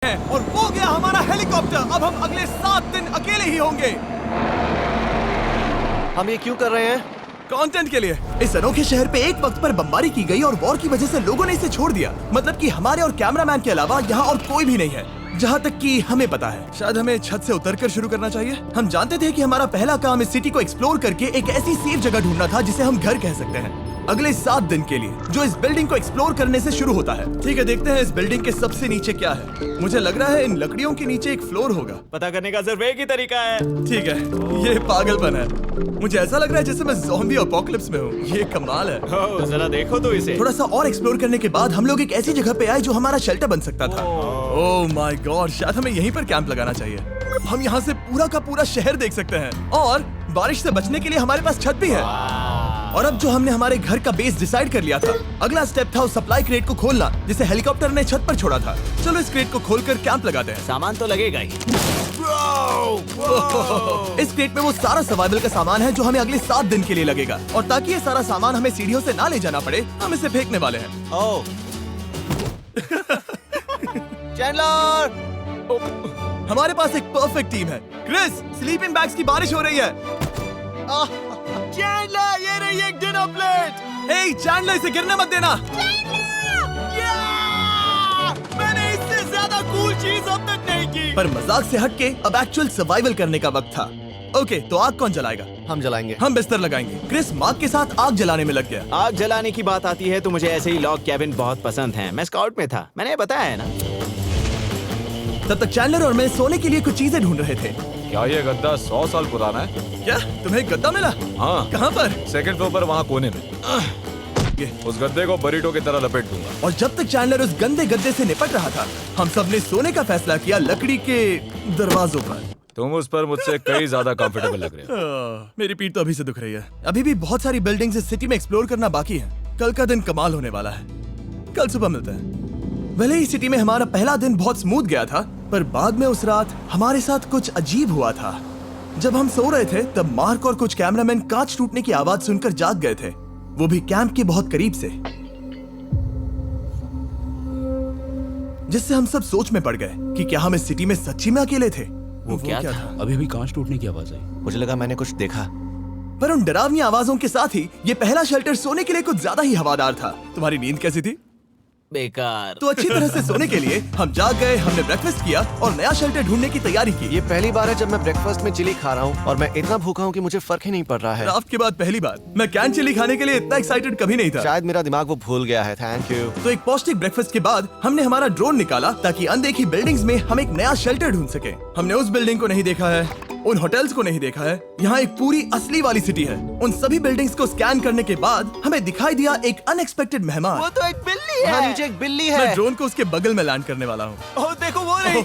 और वो गया हमारा हेलीकॉप्टर। अब हम अगले 7 दिन अकेले ही होंगे। हम ये क्यों कर रहे हैं? कंटेंट के लिए। इस अनोखे शहर पे एक वक्त पर बमबारी की गई और वॉर की वजह से लोगों ने इसे छोड़ दिया। मतलब कि हमारे और कैमरामैन के अलावा यहाँ और कोई भी नहीं है, जहाँ तक कि हमें पता है। शायद हमें छत से उतरकर शुरू करना चाहिए। हम जानते थे कि हमारा पहला काम इस सिटी को एक्सप्लोर करके एक ऐसी सेफ जगह ढूंढना था जिसे हम घर कह सकते हैं, अगले 7 दिन के लिए, जो इस बिल्डिंग को एक्सप्लोर करने से शुरू होता है। ठीक है, देखते हैं इस बिल्डिंग के सबसे नीचे क्या है। मुझे लग रहा है इन लकड़ियों के नीचे एक फ्लोर होगा। पता करने का सिर्फ एक ही तरीका है। ठीक है, ये पागलपन है। मुझे ऐसा लग रहा है जैसे मैं ज़ॉम्बी अपोकलिप्स में हूँ। ये कमाल है। ओह, जरा देखो तो इसे। थोड़ा सा और एक्सप्लोर करने के बाद हम लोग एक ऐसी जगह पे आए जो हमारा शेल्टर बन सकता था। ओह माय गॉड, शायद हमें यहीं पर कैंप लगाना चाहिए। हम यहाँ से पूरा का पूरा शहर देख सकते हैं और बारिश से बचने के लिए हमारे पास छत भी है। और अब जो हमने हमारे घर का बेस डिसाइड कर लिया था, अगला स्टेप था उस सप्लाई क्रेट को खोलना जिसे हेलीकॉप्टर ने छत पर छोड़ा था। चलो इस क्रेट को खोलकर कैंप लगाते हैं। सामान तो लगेगा ही। इस क्रेट में वो सारा सर्वाइवल का सामान है जो हमें अगले 7 दिन के लिए लगेगा। और ताकि ये सारा सामान हमें सीढ़ियों से ना ले जाना पड़े, हम इसे फेंकने वाले हैं। ओह, चैंडलर! हमारे पास एक परफेक्ट टीम है। क्रिस, स्लीपिंग बैग्स की बारिश हो रही है। चैंडलर, ये रही एक डिनर प्लेट। हे चैंडलर, इसे गिरने मत देना। मैंने इससे ज्यादा कूल चीज अब तक नहीं की। पर मजाक से हटके अब एक्चुअल सर्वाइवल करने का वक्त था। ओके, तो आग कौन जलाएगा? हम जलाएंगे। हम बिस्तर लगाएंगे। क्रिस मार्क के साथ आग जलाने में लग गया। आग जलाने की बात आती है तो मुझे ऐसे ही लॉग कैबिन बहुत पसंद है। मैं स्काउट में था, मैंने बताया है ना। तब तक चैंडलर और मैं सोने के लिए कुछ चीजें ढूंढ रहे थे। क्या ये गद्दा 100 साल पुराना है? क्या तुम्हें एक गद्दा मिला? हाँ, कहाँ पर? सेकंड फ्लोर पर, वहाँ कोने में। ये। उस गद्दे को बरीटो की तरह लपेट दूंगा। और जब तक चैंडलर उस गंदे गद्दे से निपट रहा था, हम सब ने सोने का फैसला किया लकड़ी के दरवाजों पर। तुम उस पर मुझसे कई ज्यादा कंफर्टेबल लग रहे हो। मेरी पीठ तो अभी से दुख रही है। अभी भी बहुत सारी बिल्डिंग्स इस सिटी में एक्सप्लोर करना बाकी है। कल का दिन कमाल होने वाला है। कल सुबह मिलते हैं। भले ही सिटी में हमारा पहला दिन बहुत स्मूथ गया था, पर बाद में उस रात हमारे साथ कुछ अजीब हुआ था। जब हम सो रहे थे तब मार्क और कुछ कैमरामैन कांच टूटने की आवाज सुनकर जाग गए थे, वो भी कैंप के बहुत करीब से, जिससे हम सब सोच में पड़ गए कि क्या हम इस सिटी में सच्ची में अकेले थे। वो क्या था? अभी कांच टूटने की आवाज आई। मुझे लगा मैंने कुछ देखा। पर उन डरावनी आवाजों के साथ ही ये पहला शेल्टर सोने के लिए कुछ ज्यादा ही हवादार था। तुम्हारी नींद कैसी थी? बेकार। तो अच्छी तरह से सोने के लिए हम जाग गए। हमने ब्रेकफास्ट किया और नया शेल्टर ढूंढने की तैयारी की। ये पहली बार है जब मैं ब्रेकफास्ट में चिली खा रहा हूँ और मैं इतना भूखा हूँ कि मुझे फर्क ही नहीं पड़ रहा है। राफ्ट के बाद पहली बार मैं कैन चिली खाने के लिए इतना एक्साइटेड कभी नहीं था। शायद मेरा दिमाग वो भूल गया है। Thank you. तो एक पौष्टिक ब्रेकफास्ट के बाद हमने हमारा ड्रोन निकाला ताकि अनदेखी बिल्डिंग्स में हम एक नया शेल्टर ढूंढ सके। हमने उस बिल्डिंग को नहीं देखा है, उन होटल्स को नहीं देखा है। यहाँ एक पूरी असली वाली सिटी है। उन सभी बिल्डिंग्स को स्कैन करने के बाद हमें दिखाई दिया एक अनएक्सपेक्टेड मेहमान। वो तो एक बिल्ली वहाँ है। नीचे एक बिल्ली मैं है। ड्रोन को उसके बगल में लैंड करने वाला हूँ। ओह, देखो वो रही।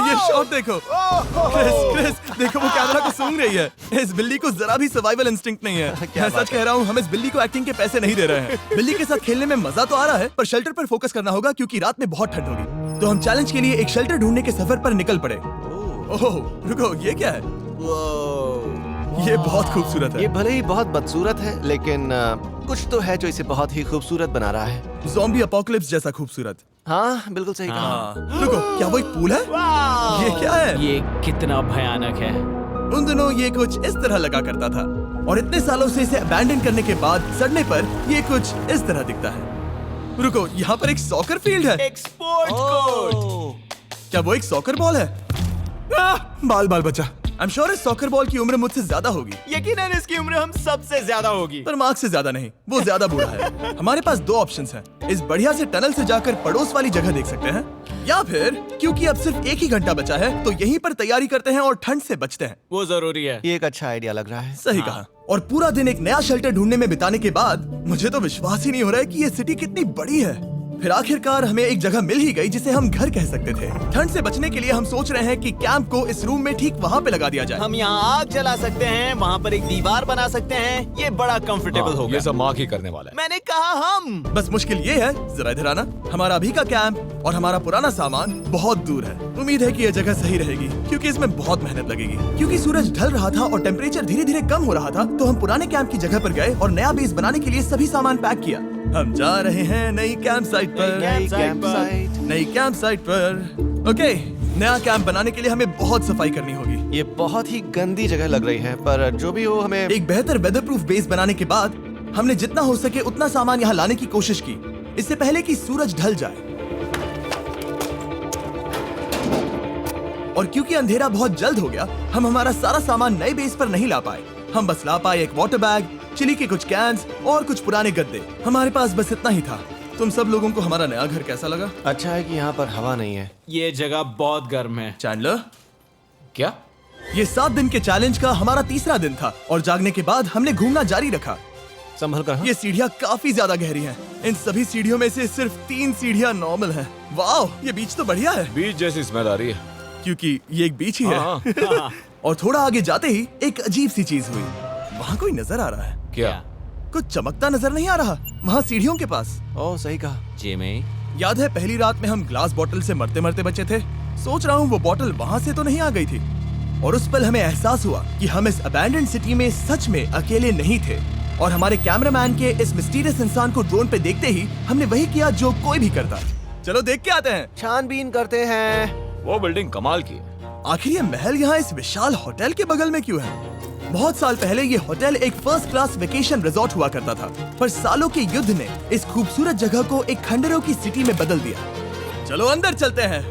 ये शॉट देखो। क्रिस, देखो वो कैमरा को सूंघ रही है। इस बिल्ली को जरा भी सर्वाइवल इंस्टिंक्ट नहीं है। क्या मैं बात सच कह रहा हूँ, हम इस बिल्ली को एक्टिंग के पैसे नहीं दे रहे हैं। बिल्ली के साथ खेलने में मजा तो आ रहा है, पर शेल्टर पर फोकस करना होगा क्योंकि रात में बहुत ठंड होगी। तो हम चैलेंज के लिए एक शेल्टर ढूंढने के सफर पर निकल पड़े। ओह रुको, ये क्या है? ये बहुत खूबसूरत है। ये भले ही बहुत बदसूरत है, लेकिन कुछ तो है जो इसे बहुत ही खूबसूरत बना रहा है। ज़ॉम्बी अपोकलिप्स जैसा खूबसूरत। हाँ, बिल्कुल सही कहा। हाँ। रुको, क्या वो एक पूल है? ये क्या है? ये कितना भयानक है। उन दिनों ये कुछ इस तरह लगा करता था और इतने सालों से इसे अबैंडन करने के बाद सड़ने पर ये कुछ इस तरह दिखता है। रुको, यहाँ पर एक सॉकर फील्ड है। एक स्पोर्ट कोर्ट। क्या वो एक सॉकर बॉल है? बाल बाल बचा। आई एम श्योर इस सॉकर बॉल की उम्र मुझसे ज्यादा होगी। यकीनन इसकी उम्र हम सबसे ज्यादा होगी। पर मार्क से ज्यादा नहीं, वो ज्यादा बूढ़ा है। हमारे पास 2 ऑप्शंस हैं। इस बढ़िया से टनल से जाकर पड़ोस वाली जगह देख सकते हैं, या फिर क्योंकि अब सिर्फ 1 ही घंटा बचा है तो यहीं पर तैयारी करते हैं और ठंड से बचते हैं। वो जरूरी है। ये एक अच्छा आइडिया लग रहा है। सही कहा। और पूरा दिन एक नया शेल्टर ढूंढने में बिताने के बाद मुझे तो विश्वास ही नहीं हो रहा है कि ये सिटी कितनी बड़ी है। फिर आखिरकार हमें एक जगह मिल ही गई जिसे हम घर कह सकते थे। ठंड से बचने के लिए हम सोच रहे हैं कि कैंप को इस रूम में ठीक वहाँ पे लगा दिया जाए। हम यहाँ आग जला सकते हैं, वहाँ पर एक दीवार बना सकते हैं। ये बड़ा कंफर्टेबल होगा। ये सब मार्क ही करने वाला है। मैंने कहा हम। बस मुश्किल ये है, जरा इधर आना, हमारा अभी का कैंप और हमारा पुराना सामान बहुत दूर है। उम्मीद है कि यह जगह सही रहेगी क्योंकि इसमें बहुत मेहनत लगेगी। क्योंकि सूरज ढल रहा था और टेम्परेचर धीरे धीरे कम हो रहा था, तो हम पुराने कैंप की जगह पर गए और नया बेस बनाने के लिए सभी सामान पैक किया। हम जा रहे हैं नई कैंप साइट पर। Camp site. नई कैंप साइट पर। ओके, नया कैंप बनाने के लिए हमें बहुत सफाई करनी होगी। ये बहुत ही गंदी जगह लग रही है, पर जो भी हो हमें एक बेहतर वेदरप्रूफ बेस बनाने के बाद हमने जितना हो सके उतना सामान यहाँ लाने की कोशिश की, इससे पहले कि सूरज ढल जाए। और क्योंकि अंधेरा बहुत जल्द हो गया, हम हमारा सारा सामान नए बेस पर नहीं ला पाए। हम बस ला पाए एक वाटर बैग, चिली के कुछ कैंस और कुछ पुराने गद्दे। हमारे पास बस इतना ही था। तुम सब लोगों को हमारा नया घर कैसा लगा? अच्छा है कि यहाँ पर हवा नहीं है। ये जगह बहुत गर्म है। चैंडलर, क्या? ये 7 दिन के चैलेंज का हमारा तीसरा दिन था और जागने के बाद हमने घूमना जारी रखा। संभल कर हाँ? ये सीढ़ियाँ काफी ज्यादा गहरी हैं। इन सभी सीढ़ियों में से सिर्फ 3 सीढ़ियाँ नॉर्मल हैं। वाओ, ये बीच तो बढ़िया है, बीच जैसी स्मेल आ रही है। क्योंकि ये एक बीच ही है। हाँ। और थोड़ा आगे जाते ही एक अजीब सी चीज हुई। वहाँ कोई नजर आ रहा है। क्या? कुछ चमकता नजर नहीं आ रहा वहाँ सीढ़ियों के पास। ओह सही कहा। जिमी, याद है पहली रात में हम ग्लास बॉटल से मरते मरते बचे थे? सोच रहा हूँ वो बॉटल वहाँ से तो नहीं आ गई थी। और उस पल हमें एहसास हुआ कि हम इस अबैंडन्ड सिटी में सच में अकेले नहीं थे। और हमारे कैमरामैन के इस मिस्टीरियस इंसान को ड्रोन पे देखते ही हमने वही किया जो कोई भी करता। चलो देख के आते हैं। छानबीन करते हैं। वो बिल्डिंग कमाल की है। आखिर ये महल यहाँ इस विशाल होटल के बगल में क्यों है? बहुत साल पहले ये होटल एक फर्स्ट क्लास वेकेशन रिजॉर्ट हुआ करता था, पर सालों के युद्ध ने इस खूबसूरत जगह को एक खंडरों की सिटी में बदल दिया। चलो अंदर चलते हैं।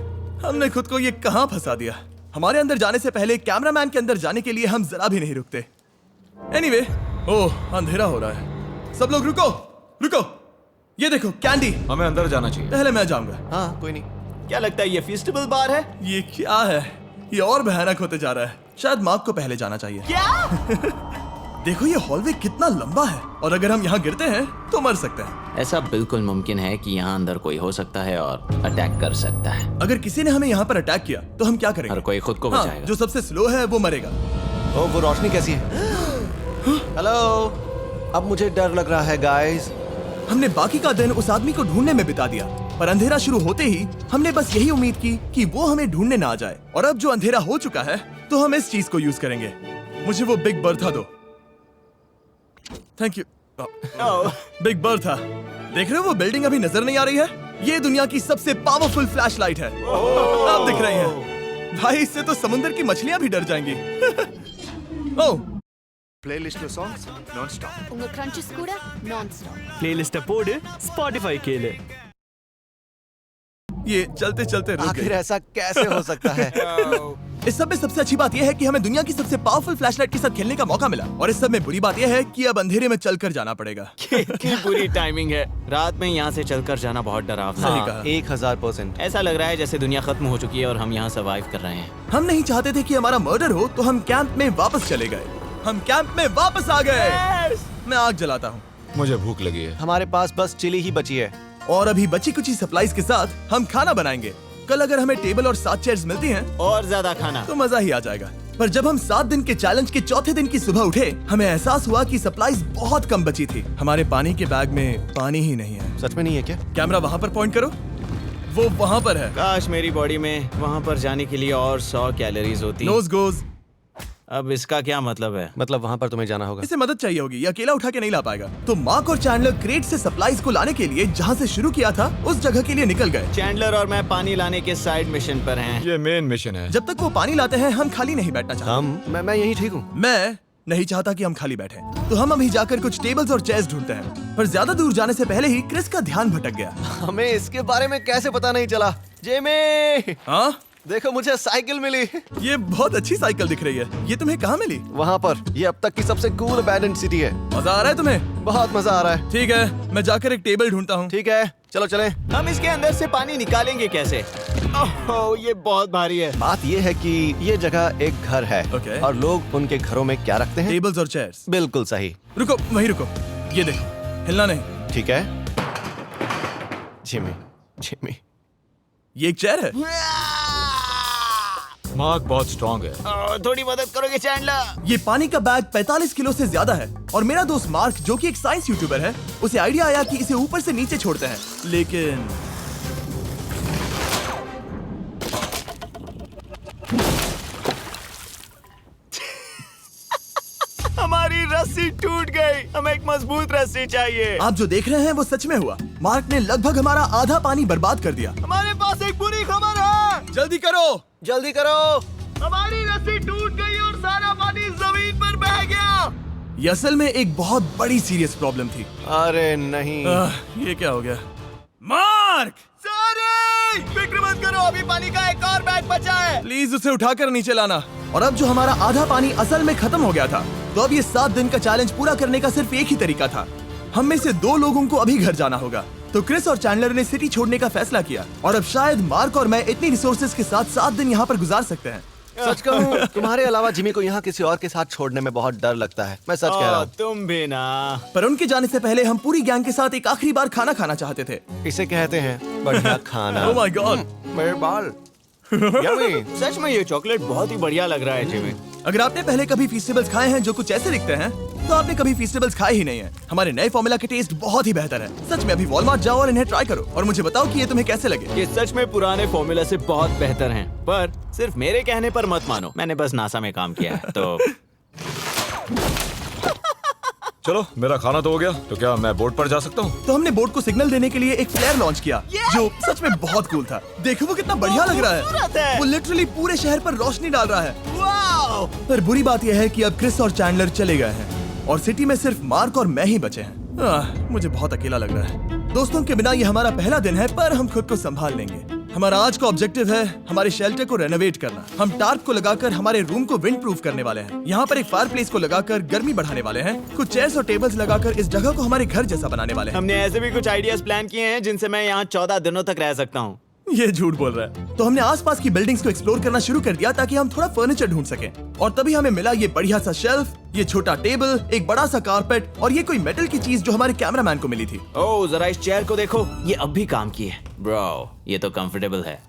हमने खुद को ये कहाँ फंसा दिया। हमारे अंदर जाने से पहले कैमरामैन के अंदर जाने के लिए हम जरा भी नहीं रुकते। एनीवे, ओह अंधेरा हो रहा है। सब लोग रुको, रुको। ये देखो कैंडी। हमें अंदर जाना चाहिए। पहले मैं जाऊंगा। हाँ कोई नहीं। क्या लगता है ये फेस्टिवल बार है? ये क्या है? ये और भयानक होते जा रहा है। शायद मार्क को पहले जाना चाहिए। क्या? देखो ये हॉलवे कितना लंबा है और अगर हम यहाँ गिरते हैं तो मर सकते हैं। ऐसा बिल्कुल मुमकिन है कि यहाँ अंदर कोई हो सकता है और अटैक कर सकता है। अगर किसी ने हमें यहाँ पर अटैक किया तो हम क्या करेंगे? हर कोई खुद को हाँ, बचाएगा। जो सबसे स्लो है वो मरेगा। ओह वो रोशनी कैसी है? हेलो, अब मुझे डर लग रहा है गाइस। हमने बाकी का दिन उस आदमी को ढूंढने में बिता दिया, पर अंधेरा शुरू होते ही हमने बस यही उम्मीद की कि वो हमें ढूंढने ना आ जाए। और अब जो अंधेरा हो चुका है तो हम इस चीज को यूज करेंगे। मुझे वो बिग बर्था दो। Thank you. बिग बर्था, देख रहे हो वो बिल्डिंग अभी नजर नहीं आ रही है? ये दुनिया की सबसे पावरफुल फ्लैशलाइट है। आप दिख रही हैं। भाई इससे तो समुद्र की मछलियां भी डर जाएंगी। ओह, பிளேலிஸ்ட்ல சாங்ஸ் நான் ஸ்டாப். உங்க crunches கூட non-stop. பிளேலிஸ்ட போடு ஸ்பாட்டிஃபை கேளு. ये चलते चलते रुक आखिर गई। ऐसा कैसे हो सकता है? इस सब में सबसे अच्छी बात यह है कि हमें दुनिया की सबसे पावरफुल फ्लैशलाइट के साथ खेलने का मौका मिला। और इस सब में बुरी बात यह है कि अब अंधेरे में चलकर जाना पड़ेगा। कितनी बुरी टाइमिंग है। रात में यहाँ से चलकर जाना बहुत डरावना सही है। कहा। 1000%। ऐसा लग रहा है जैसे दुनिया खत्म हो चुकी है और हम यहाँ सर्वाइव कर रहे हैं। हम नहीं चाहते थे कि हमारा मर्डर हो, तो हम कैंप में वापस चले गए। हम कैंप में वापस आ गए। मैं आग जलाता हूँ। मुझे भूख लगी है। हमारे पास बस चिली ही बची है। और अभी बची कुची सप्लाईज के साथ हम खाना बनाएंगे। कल अगर हमें टेबल और 7 चेयर्स मिलती हैं और ज्यादा खाना। तो मजा ही आ जाएगा। पर जब हम 7 दिन के चैलेंज के चौथे दिन की सुबह उठे, हमें एहसास हुआ कि सप्लाईज बहुत कम बची थी। हमारे पानी के बैग में पानी ही नहीं है। सच में नहीं है क्या? कैमरा वहाँ पर पॉइंट करो। वो वहाँ पर है। काश मेरी बॉडी में वहाँ पर जाने के लिए और 100 कैलोरीज होती। नोज गोज। अब इसका क्या मतलब है? मतलब वहाँ पर तुम्हें जाना होगा। इसे मदद चाहिए होगी, ये अकेला उठा के नहीं ला पाएगा। तो मार्क और चैंडलर क्रेट से सप्लाईज को लाने के लिए जहाँ से शुरू किया था उस जगह के लिए निकल गए। चैंडलर और मैं पानी लाने के साइड मिशन पर हैं। ये मेन मिशन है। जब तक वो पानी लाते हैं हम खाली नहीं बैठना चाहते। मैं यही ठीक हूँ। मैं नहीं चाहता कि हम खाली बैठे, तो हम अभी जाकर कुछ टेबल्स और चेयर्स ढूंढते हैं। पर ज्यादा दूर जाने से पहले ही क्रिस का ध्यान भटक गया। हमें इसके बारे में कैसे पता नहीं चला? जेमी, हाँ, देखो मुझे साइकिल मिली। ये बहुत अच्छी साइकिल दिख रही है। ये तुम्हें कहाँ मिली? वहाँ पर। ये अब तक की सबसे कूल अबैंडन्ड सिटी है। मजा आ रहा है तुम्हें? बहुत मजा आ रहा है। ठीक है, मैं जाकर एक टेबल ढूंढता हूँ। ठीक है, चलो चलें। हम इसके अंदर से पानी निकालेंगे कैसे? ओह, ये बहुत भारी है। बात ये है कि ये जगह एक घर है। Okay. और लोग उनके घरों में क्या रखते हैं? टेबल्स और चेयर्स। बिल्कुल सही। रुको, वहीं रुको। ये देखो, हिलना नहीं। ठीक है जिमी, जिमी। ये एक चेयर है। मार्क बहुत स्ट्रांग है। थोड़ी मदद करोगे चैंडलर? ये पानी का बैग 45 किलो से ज्यादा है। और मेरा दोस्त मार्क, जो कि एक साइंस यूट्यूबर है, उसे आइडिया आया कि इसे ऊपर से नीचे छोड़ते हैं। लेकिन हमारी रस्सी टूट गई। हमें एक मजबूत रस्सी चाहिए। आप जो देख रहे हैं वो सच में हुआ। मार्क ने लगभग हमारा आधा पानी बर्बाद कर दिया। हमारे पास एक बुरी खबर है। जल्दी करो। जल्दी करो। हमारी रस्सी टूट गई और सारा पानी जमीन पर बह गया। ये असल में एक बहुत बड़ी सीरियस प्रॉब्लम थी। अरे नहीं। ये क्या हो गया? मार्क! सॉरी! फिक्र मत करो, अभी पानी का एक और बैग बचा है। प्लीज उसे उठाकर नीचे लाना। और अब जो हमारा आधा पानी असल में खत्म हो गया था, तो अब ये 7 दिन का चैलेंज पूरा करने का सिर्फ एक ही तरीका था। हम में से 2 लोगों को अभी घर जाना होगा। तो क्रिस और चैंडलर ने सिटी छोड़ने का फैसला किया और अब शायद मार्क और मैं इतनी रिसोर्सेज के साथ 7 दिन यहाँ पर गुजार सकते हैं। सच कहूँ, तुम्हारे अलावा जिमी को यहाँ किसी और के साथ छोड़ने में बहुत डर लगता है। मैं सच कह रहा हूँ। तुम भी ना। पर उनके जाने से पहले हम पूरी गैंग के साथ एक आखिरी बार खाना खाना चाहते थे। इसे कहते हैं बढ़िया खाना। Oh my God! मेरे बाल। Yummy। सच में ये चॉकलेट बहुत ही बढ़िया लग रहा है जिमी। अगर आपने पहले कभी फीस्टेबल्स खाए हैं जो कुछ ऐसे दिखते हैं, तो आपने कभी फीस्टेबल्स खाए ही नहीं है। हमारे नए फॉर्मूला के टेस्ट बहुत ही बेहतर है। सच में अभी वॉलमार्ट जाओ और इन्हें ट्राई करो और मुझे बताओ कि ये तुम्हें कैसे लगे। ये सच में पुराने फॉर्मूला से बहुत बेहतर हैं, पर सिर्फ मेरे कहने पर मत मानो। मैंने बस नासा में काम किया है तो। चलो मेरा खाना तो हो गया, तो क्या मैं बोट पर जा सकता हूँ? तो हमने बोट को सिग्नल देने के लिए एक फ्लेयर लॉन्च किया, जो सच में बहुत कूल था। देखो वो कितना बढ़िया लग रहा है। वो लिटरली पूरे शहर पर रोशनी डाल रहा है। पर बुरी बात यह है कि अब क्रिस और चैंडलर चले गए हैं और सिटी में सिर्फ मार्क और मैं ही बचे हैं। मुझे बहुत अकेला लग रहा है। दोस्तों के बिना ये हमारा पहला दिन है, पर हम खुद को संभाल लेंगे। हमारा आज का ऑब्जेक्टिव है हमारे शेल्टर को रेनोवेट करना। हम टार्प को लगाकर हमारे रूम को विंड प्रूफ करने वाले हैं। यहाँ पर एक फायर प्लेस को लगाकर गर्मी बढ़ाने वाले हैं। कुछ चेयर्स और टेबल्स लगाकर इस जगह को हमारे घर जैसा बनाने वाले हैं। हमने ऐसे भी कुछ आइडियाज प्लान किए हैं जिनसे मैं यहाँ 14 दिनों तक रह सकता हूँ। ये झूठ बोल रहा है। तो हमने आसपास की बिल्डिंग्स को एक्सप्लोर करना शुरू कर दिया ताकि हम थोड़ा फर्नीचर ढूंढ सकें। और तभी हमें मिला ये बढ़िया सा शेल्फ, ये छोटा टेबल, एक बड़ा सा कारपेट और ये कोई मेटल की चीज जो हमारे कैमरामैन को मिली थी। ओह, जरा इस चेयर को देखो, ये अब भी काम की है। ब्रो, ये तो कंफर्टेबल है।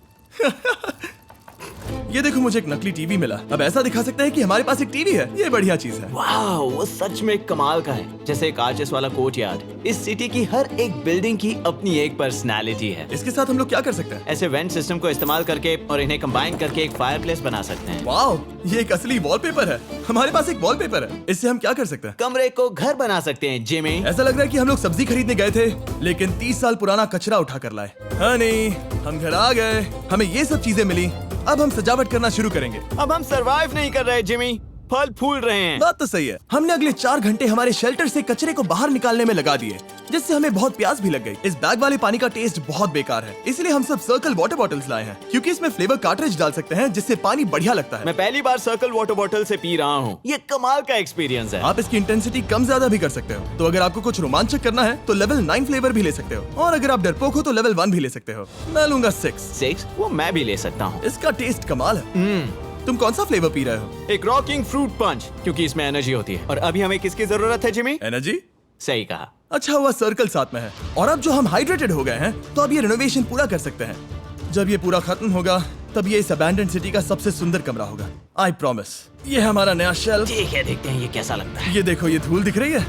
ये देखो, मुझे एक नकली टीवी मिला। अब ऐसा दिखा सकते हैं कि हमारे पास एक टीवी है। ये बढ़िया चीज है। वाह, वो सच में कमाल का है। जैसे एक आर्चेस वाला कोर्टयार्ड। इस सिटी की हर एक बिल्डिंग की अपनी एक पर्सनालिटी है। इसके साथ हम लोग क्या कर सकते हैं? ऐसे वेंट सिस्टम को इस्तेमाल करके और इन्हें कंबाइन करके एक फायरप्लेस बना सकते हैं। वाओ, ये एक असली वॉलपेपर है। हमारे पास एक वॉलपेपर है। इससे हम क्या कर सकते हैं? कमरे को घर बना सकते हैं जिमी। ऐसा लग रहा है कि हम लोग सब्जी खरीदने गए थे, लेकिन 30 साल पुराना कचरा उठा कर लाए। हाँ नहीं, हम घर आ गए, हमें ये सब चीजें मिली। अब हम सजावट करना शुरू करेंगे। अब हम सरवाइव नहीं कर रहे जिमी, फल फूल रहे हैं। बात तो सही है। हमने अगले 4 घंटे हमारे शेल्टर से कचरे को बाहर निकालने में लगा दिए, जिससे हमें बहुत प्यास भी लग गई। इस बैग वाले पानी का टेस्ट बहुत बेकार है, इसलिए हम सब सर्कल वाटर बॉटल्स लाए हैं, क्योंकि इसमें फ्लेवर कार्ट्रिज डाल सकते हैं, जिससे पानी बढ़िया लगता है। मैं पहली बार सर्कल वाटर बॉटल से पी रहा हूँ। ये कमाल का एक्सपीरियंस है। आप इसकी इंटेंसिटी कम ज्यादा भी कर सकते हो। तो अगर आपको कुछ रोमांचक करना है तो लेवल 9 फ्लेवर भी ले सकते हो, और अगर आप डरपोक हो तो लेवल 1 भी ले सकते हो। मैं लूंगा 6। वो मैं भी ले सकता हूँ। इसका टेस्ट कमाल है। तुम कौन सा फ्लेवर पी रहे हो? एक रॉकिंग फ्रूट पंच, क्योंकि इसमें एनर्जी होती है। और अभी हमें किसकी जरूरत है जिमी? एनर्जी? सही कहा। अच्छा हुआ सर्कल साथ में है। और अब जो हम हाइड्रेटेड हो गए हैं, तो अब ये रिनोवेशन पूरा कर सकते हैं। जब ये पूरा खत्म होगा, तब ये इस अबैंडन्ड सिटी का सबसे सुंदर कमरा होगा। I promise. ये है हमारा नया शेल्फ। ठीक है, देखते हैं ये कैसा लगता है। ये देखो, ये धूल दिख रही है।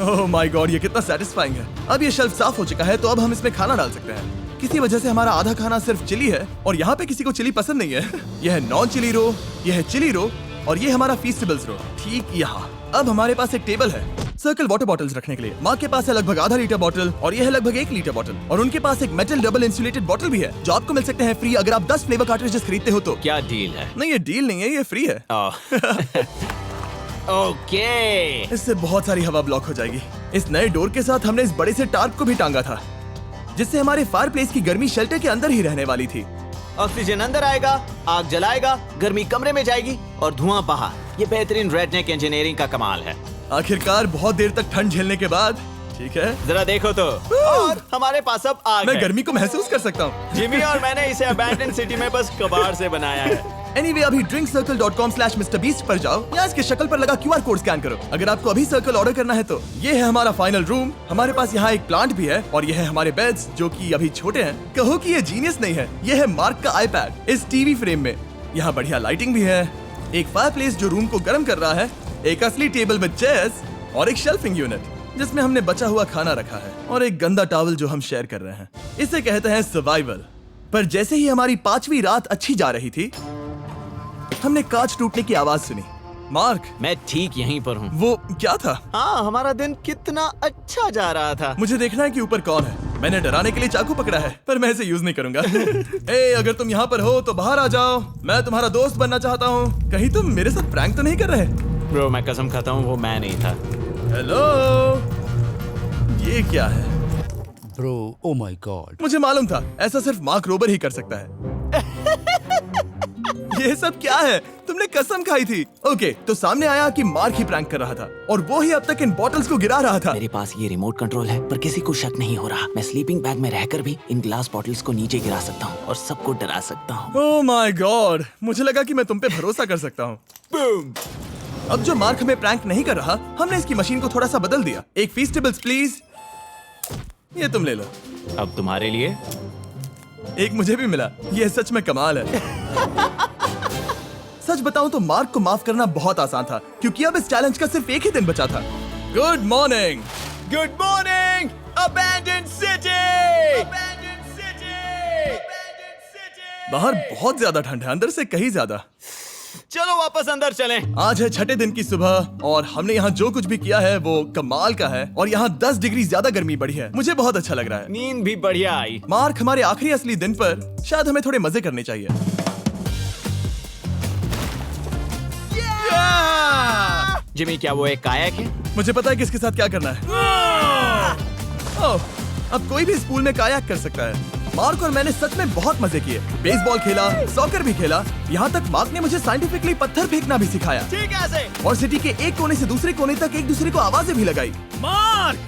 ओह माय गॉड, ये कितना सेटिस्फाइंग है। अब ये शेल्फ साफ हो चुका है, तो अब हम इसमें खाना डाल सकते हैं। किसी वजह से हमारा आधा खाना सिर्फ चिली है, और यहाँ पे किसी को चिली पसंद नहीं है। यह है नॉन चिली रो, यह है चिली रो, और ये हमारा फीस्टेबल्स रो ठीक यहाँ। अब हमारे पास एक टेबल है सर्कल वाटर बॉटल्स रखने के लिए। माँ के पास है लगभग आधा लीटर बॉटल, और यह है लगभग 1 लीटर बॉटल, और उनके पास एक मेटल डबल इंसुलेटेड बॉटल भी है, जो आपको मिल सकते हैं फ्री अगर आप 10 फ्लेवर कार्ट्रिजेस खरीदते हो तो। क्या डील है? नहीं, ये डील नहीं है, ये फ्री है। ओके। इससे बहुत सारी हवा ब्लॉक हो जाएगी। इस नए डोर के साथ हमने इस बड़े से टार्प को भी टांगा था, जिससे हमारे फायरप्लेस की गर्मी शेल्टर के अंदर ही रहने वाली थी। ऑक्सीजन अंदर आएगा, आग जलाएगा, गर्मी कमरे में जाएगी और धुआं बाहर। ये बेहतरीन रेडनेक इंजीनियरिंग का कमाल है। आखिरकार बहुत देर तक ठंड झेलने के बाद, ठीक है, जरा देखो तो, और हमारे पास अब आग मैं है। गर्मी को महसूस कर सकता हूँ। जिमी और मैंने इसे अबैंडन सिटी में बस कबाड़ से बनाया है। Anyway, अभी drinkcircle.com/MrBeast पर जाओ या इसके शक्ल पर लगा QR कोड स्कैन करो। अगर आपको अभी सर्कल ऑर्डर करना है तो ये है हमारा फाइनल रूम। हमारे पास यहाँ एक प्लांट भी है, और ये है हमारे बेड्स, जो कि अभी छोटे हैं। कहो कि ये जीनियस नहीं है। ये है मार्क का आईपैड इस टीवी फ्रेम में। यहाँ बढ़िया लाइटिंग भी है, एक फायरप्लेस जो रूम को गर्म कर रहा है, एक असली टेबल विद चेयर्स, और एक शेल्फिंग यूनिट जिसमें हमने बचा हुआ खाना रखा है, और एक गंदा टॉवल जो हम शेयर कर रहे हैं। इसे कहते हैं सर्वाइवल। पर जैसे ही हमारी 5वीं रात अच्छी जा रही थी, हमने कांच टूटने की आवाज सुनी। मार्क, मैं ठीक यहीं पर हूँ। वो क्या था? हाँ, हमारा दिन कितना अच्छा जा रहा था। मुझे देखना है कि ऊपर कौन है। मैंने डराने के लिए चाकू पकड़ा है, पर मैं इसे यूज नहीं करूंगा। ए, अगर तुम यहाँ पर हो तो बाहर आ जाओ, मैं तुम्हारा दोस्त बनना चाहता हूँ। कहीं तुम मेरे साथ प्रैंक तो नहीं कर रहे? ब्रो मैं कसम खाता हूँ वो मैं नहीं था। हेलो, ये क्या है? Bro, oh my God. मुझे मालूम था ऐसा सिर्फ मार्क रोबर ही कर सकता है। ये सब क्या है? तुमने कसम खाई थी। ओके, तो सामने आया कि मार्क ही प्रैंक कर रहा था और वो ही अब तक इन बॉटल्स को गिरा रहा था। मेरे पास ये रिमोट कंट्रोल है, पर किसी को शक नहीं हो रहा। मैं स्लीपिंग बैग में रहकर भी इन ग्लास बॉटल्स को नीचे गिरा सकता हूँ और सबको डरा सकता हूँ। ओह माय गॉड, मुझे लगा कि मैं तुम पे भरोसा कर सकता हूँ। अब जो मार्क हमें प्रैंक नहीं कर रहा, हमने इसकी मशीन को थोड़ा सा बदल दिया। एक फीस्टेबल्स प्लीज, ये तुम ले लो। अब तुम्हारे लिए एक मुझे भी मिला। ये सच में कमाल है। सच बताऊं तो मार्क को माफ करना बहुत आसान था, क्योंकि अब इस चैलेंज का सिर्फ एक ही दिन बचा था। Good morning, good morning, abandoned city. बाहर बहुत ज्यादा ठंड है, अंदर से कहीं ज्यादा। चलो वापस अंदर चलें। आज है छठे दिन की सुबह और हमने यहाँ जो कुछ भी किया है वो कमाल का है और यहाँ 10 डिग्री ज्यादा गर्मी बढ़ी है। मुझे बहुत अच्छा लग रहा है। नींद भी बढ़िया आई। मार्क, हमारे आखिरी असली दिन पर शायद हमें थोड़े मजे करने चाहिए। जिमी क्या वो एक कायाक है? मुझे पता है किसके साथ क्या करना है। ओह, अब कोई भी इस पूल में कायाक कर सकता है। मार्क और मैंने सच में बहुत मजे किए। बेसबॉल खेला, सॉकर भी खेला, यहाँ तक मार्क ने मुझे साइंटिफिकली पत्थर फेंकना भी सिखाया। ठीक है। और सिटी के एक कोने से दूसरे कोने तक एक दूसरे को आवाजें भी लगाई। मार्क,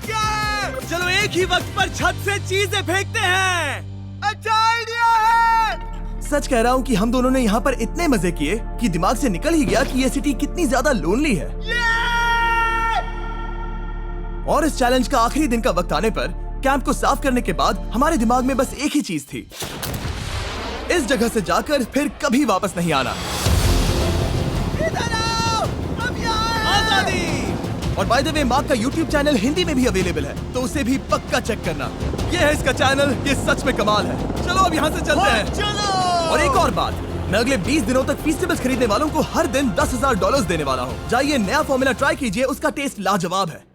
चलो एक ही वक्त पर छत से चीजें फेंकते हैं। अच्छा आइडिया है। सच कह रहा हूँ कि हम दोनों ने यहाँ पर इतने मजे किए कि दिमाग से निकल ही गया कि ये सिटी कितनी ज्यादा लोनली है। और इस चैलेंज का आखिरी दिन का वक्त आने पर कैंप को साफ करने के बाद हमारे दिमाग में बस एक ही चीज थी, इस जगह से जाकर फिर कभी वापस नहीं आना। आजादी। और बाय द वे, मार्क का YouTube चैनल हिंदी में भी अवेलेबल है, तो उसे भी पक्का चेक करना। ये है इसका चैनल, ये सच में कमाल है। चलो अब यहाँ से चलते हैं। चलो। और एक और बात, मैं अगले 20 दिनों तक फीस्टेबल्स खरीदने वालों को हर दिन $10,000 देने वाला हूँ। जाइए, नया फॉर्मूला ट्राई कीजिए, उसका टेस्ट लाजवाब है।